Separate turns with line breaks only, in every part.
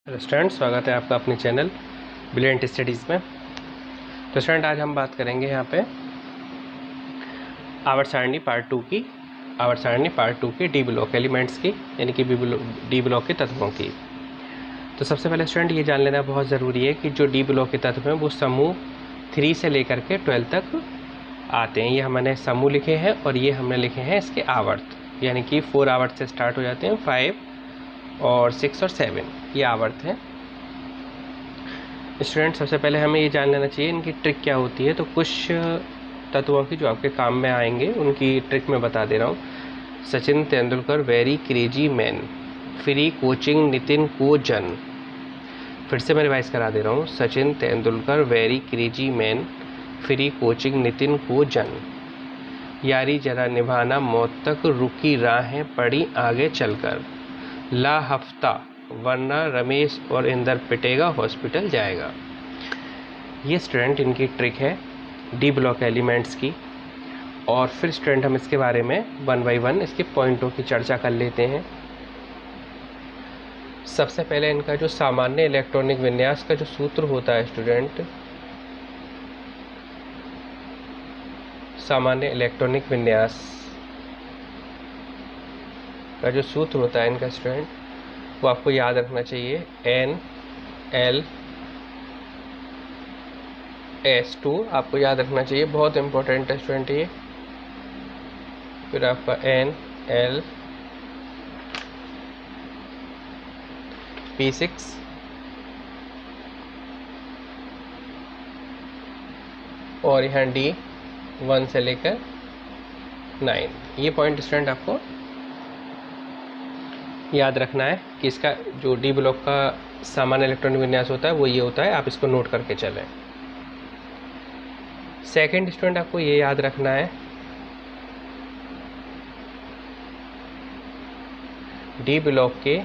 Student, स्वागत है आपका अपने चैनल ब्रिलियंट स्टडीज़ में। तो स्टूडेंट, आज हम बात करेंगे यहाँ पे आवर्त सारणी पार्ट टू की डी ब्लॉक एलिमेंट्स की, यानी कि डी ब्लॉक के तत्वों की। तो सबसे पहले स्टूडेंट ये जान लेना बहुत ज़रूरी है कि जो डी ब्लॉक के तत्व हैं वो समूह 3 से लेकर के 12 तक आते हैं। ये हमने समूह लिखे हैं और ये हमने लिखे हैं इसके आवर्त, यानी कि 4 आवर्त से स्टार्ट हो जाते हैं, 5 और 6 और 7 ये आवर्त हैं। स्टूडेंट, सबसे पहले हमें ये जान लेना चाहिए इनकी ट्रिक क्या होती है। तो कुछ तत्वों की जो आपके काम में आएंगे उनकी ट्रिक मैं बता दे रहा हूँ। Sachin Tendulkar very crazy man, free coaching Nitin को जन। फिर से मैं रिवाइज करा दे रहा हूँ। Sachin Tendulkar very crazy man, free coaching Nitin को जन। यारी जरा निभाना मौत तक, रुकी राहें पड़ी आगे चलकर। ला हफ्ता वरना रमेश और इंदर पिटेगा, हॉस्पिटल जाएगा। ये स्टूडेंट इनकी ट्रिक है डी ब्लॉक एलिमेंट्स की। और फिर स्टूडेंट हम इसके बारे में 1 बाय 1 इसके पॉइंटों की चर्चा कर लेते हैं। सबसे पहले इनका जो सामान्य इलेक्ट्रॉनिक विन्यास का जो सूत्र होता है स्टूडेंट, सामान्य इलेक्ट्रॉनिक विन्यास का जो सूत्र होता है इनका स्टूडेंट, वो आपको याद रखना चाहिए। NLS2 आपको याद रखना चाहिए, बहुत इंपॉर्टेंट है स्टूडेंट ये। फिर आपका NLP6 और यहाँ D1 से लेकर 9। ये पॉइंट स्टूडेंट आपको याद रखना है कि इसका जो डी ब्लॉक का सामान्य इलेक्ट्रॉनिक विन्यास होता है वो ये होता है। आप इसको नोट करके चलें। सेकंड स्टूडेंट, आपको ये याद रखना है डी ब्लॉक के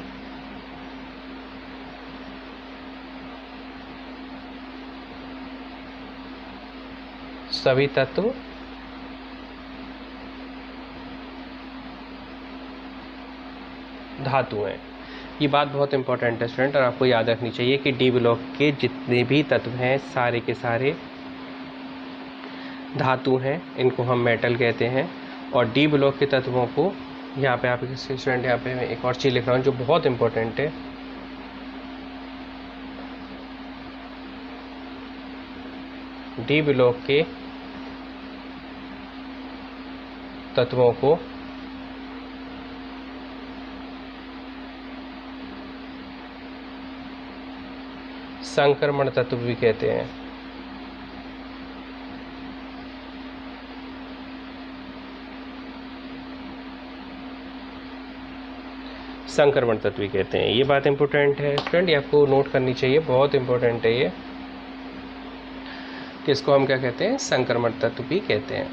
सभी तत्व धातु हैं। ये बात बहुत इंपॉर्टेंट है स्टूडेंट, और आपको याद रखनी चाहिए कि डी ब्लॉक के जितने भी तत्व हैं सारे के सारे धातु हैं, इनको हम मेटल कहते हैं। और डी ब्लॉक के तत्वों को यहाँ पे आप स्टूडेंट, यहाँ पे मैं एक और चीज़ लिख रहा हूँ जो बहुत इंपॉर्टेंट है। डी ब्लॉक के तत्वों को संक्रमण तत्व भी कहते हैं। संक्रमण तत्व भी कहते हैं। ये बात इंपॉर्टेंट है स्टूडेंट, ये आपको नोट करनी चाहिए, बहुत इंपॉर्टेंट है ये, कि इसको हम क्या कहते हैं, संक्रमण तत्व भी कहते हैं।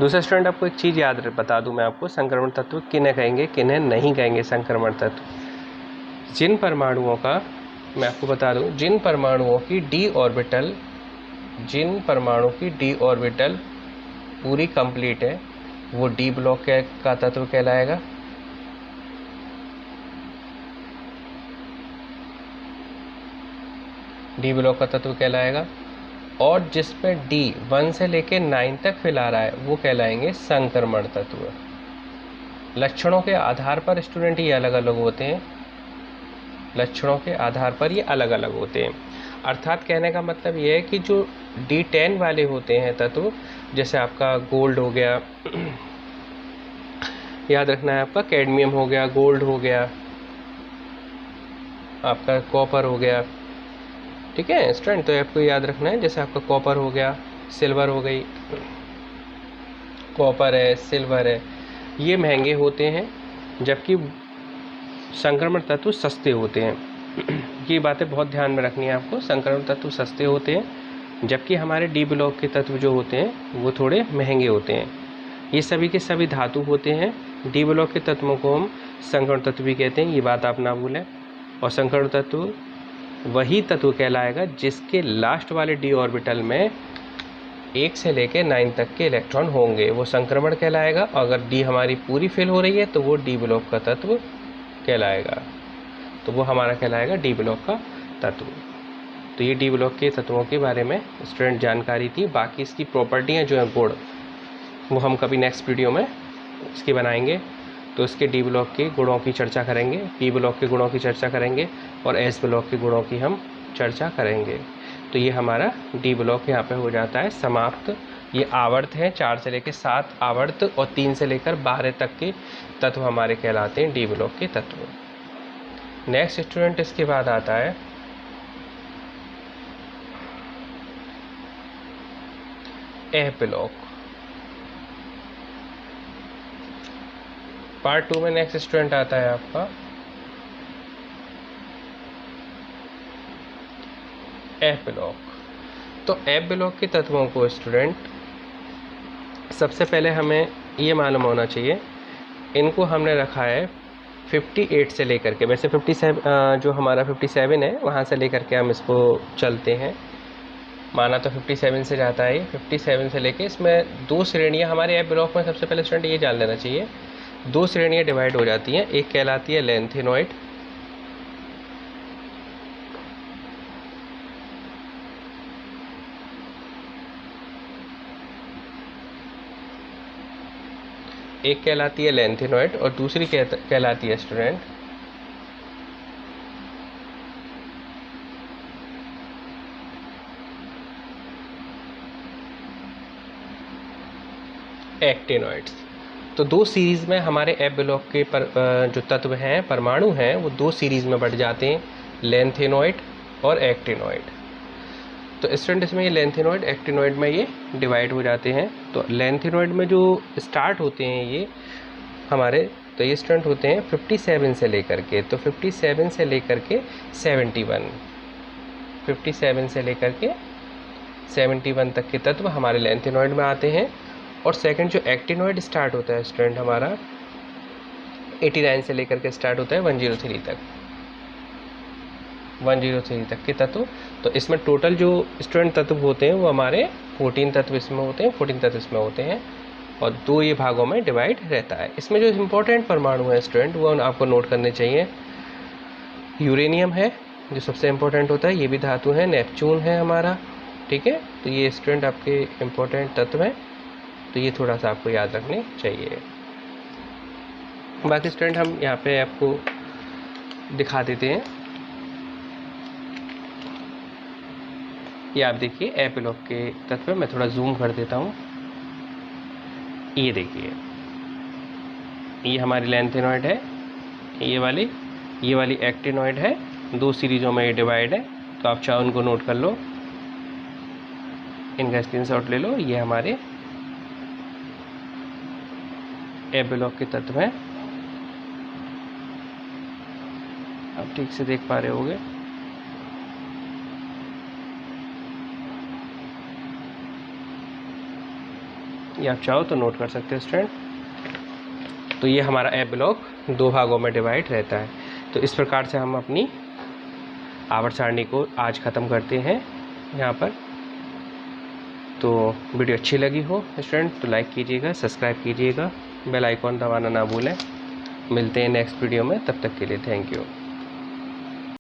दूसरा स्टूडेंट, आपको एक चीज़ याद बता दूं मैं आपको, संक्रमण तत्व किन्हें कहेंगे किन्हें नहीं कहेंगे। संक्रमण तत्व जिन परमाणुओं का, मैं आपको बता दूं, जिन परमाणुओं की डी ऑर्बिटल पूरी कंप्लीट है वो डी ब्लॉक का तत्व कहलाएगा। डी ब्लॉक का तत्व कहलाएगा। और जिसमें D1 से लेके 9 तक फैला रहा है वो कहलाएंगे संक्रमण तत्व। लक्षणों के आधार पर स्टूडेंट ये अलग अलग होते हैं, लक्षणों के आधार पर ये अलग अलग होते हैं। अर्थात कहने का मतलब ये है कि जो D10 वाले होते हैं तत्व, जैसे आपका गोल्ड हो गया, याद रखना है आपका कैडमियम हो गया, गोल्ड हो गया, आपका कॉपर हो गया, ठीक है स्टूडेंट। तो आपको याद रखना है, जैसे आपका कॉपर हो गया, सिल्वर हो गई, कॉपर है, सिल्वर है, ये महंगे होते हैं, जबकि संक्रमण तत्व सस्ते होते हैं। ये बातें बहुत ध्यान में रखनी है आपको। संक्रमण तत्व सस्ते होते हैं, जबकि हमारे डी ब्लॉक के तत्व जो होते हैं वो थोड़े महंगे होते हैं। ये सभी के सभी धातु होते हैं। डी ब्लॉक के तत्वों को हम संक्रमण तत्व भी कहते हैं, ये बात आप ना भूलें। और संक्रमण तत्व वही तत्व कहलाएगा जिसके लास्ट वाले डी ऑर्बिटल में 1 से लेकर 9 तक के इलेक्ट्रॉन होंगे, वो संक्रमण कहलाएगा। अगर डी हमारी पूरी फिल हो रही है तो वो डी ब्लॉक का तत्व कहलाएगा। तो वो हमारा कहलाएगा डी ब्लॉक का तत्व। तो ये डी ब्लॉक के तत्वों के बारे में स्टूडेंट जानकारी थी। बाकी इसकी प्रॉपर्टियाँ जो हैं गुण, वो हम कभी नेक्स्ट वीडियो में इसकी बनाएंगे। तो इसके डी ब्लॉक के गुणों की चर्चा करेंगे, पी ब्लॉक के गुणों की चर्चा करेंगे और एस ब्लॉक के गुणों की हम चर्चा करेंगे। तो ये हमारा डी ब्लॉक यहाँ पे हो जाता है समाप्त। ये आवर्त हैं, 4 से लेकर 7 आवर्त और 3 से लेकर 12 तक के तत्व हमारे कहलाते हैं डी ब्लॉक के तत्व। नेक्स्ट स्टूडेंट इसके बाद आता है एफ ब्लॉक। पार्ट 2 में नेक्स्ट स्टूडेंट आता है आपका एफ ब्लॉक। तो एफ ब्लॉक के तत्वों को स्टूडेंट सबसे पहले हमें ये मालूम होना चाहिए, इनको हमने रखा है 58 से लेकर के, वैसे 57 जो हमारा 57 है वहाँ से लेकर के हम इसको चलते हैं, माना तो 57 से जाता है। 57 से लेके इसमें 2 श्रेणियाँ हमारे एफ ब्लॉक में सबसे पहले स्टूडेंट ये जान लेना चाहिए, 2 श्रेणियाँ डिवाइड हो जाती हैं। एक कहलाती है लेंथेनॉइड, एक कहलाती है लेंथेनॉइड और दूसरी कहलाती है स्टूडेंट एक्टिनॉइड्स। तो 2 सीरीज़ में हमारे एफ ब्लॉक के जो तत्व हैं, परमाणु हैं, वो 2 सीरीज़ में बढ़ जाते हैं, लेंथेनॉइड और एक्टिनॉइड। तो स्टूडेंट इसमें ये लेंथेनॉइड एक्टिनॉइड में ये डिवाइड हो जाते हैं। तो लेंथेनॉइड में जो स्टार्ट होते हैं ये हमारे, तो ये स्टूडेंट होते हैं 57 से लेकर के, तो 57 से लेकर के 71, 57 से लेकर के 71 तक के तत्व हमारे लेंथेनॉइड में आते हैं। और सेकंड जो एक्टिनॉइड स्टार्ट होता है स्टूडेंट हमारा 89 से लेकर के स्टार्ट होता है 103 तक, 103 तक के तत्व। तो इसमें टोटल जो स्टूडेंट तत्व होते हैं वो हमारे 14 तत्व इसमें होते हैं, 14 तत्व इसमें होते हैं और 2 ये भागों में डिवाइड रहता है। इसमें जो इम्पोर्टेंट परमाणु है स्टूडेंट वो आपको नोट करने चाहिए। यूरेनियम है जो सबसे इम्पोर्टेंट होता है, ये भी धातु है, नेपच्यून है हमारा, ठीक है। तो ये स्टूडेंट आपके इम्पोर्टेंट तत्व हैं, तो ये थोड़ा सा आपको याद रखने चाहिए। बाकी स्टूडेंट हम यहाँ पे आपको दिखा देते हैं, ये आप देखिए एफ ब्लॉक के तत्व, मैं थोड़ा जूम कर देता हूँ। ये देखिए ये हमारी लेंथेनॉइड है, ये वाली एक्टिनॉइड है, 2 सीरीजों में ये डिवाइड है। तो आप चाहो उनको नोट कर लो, इनका स्क्रीनशॉट ले लो। ये हमारे एफ ब्लॉक के तत्व हैं, आप ठीक से देख पा रहे होंगे। ये आप चाहो तो नोट कर सकते हैं स्टूडेंट। तो ये हमारा एफ ब्लॉक 2 भागों में डिवाइड रहता है। तो इस प्रकार से हम अपनी आवर्त सारणी को आज ख़त्म करते हैं यहाँ पर। तो वीडियो अच्छी लगी हो स्टूडेंट तो लाइक कीजिएगा, सब्सक्राइब कीजिएगा, बेल आइकॉन दबाना ना भूलें। मिलते हैं नेक्स्ट वीडियो में, तब तक के लिए थैंक यू।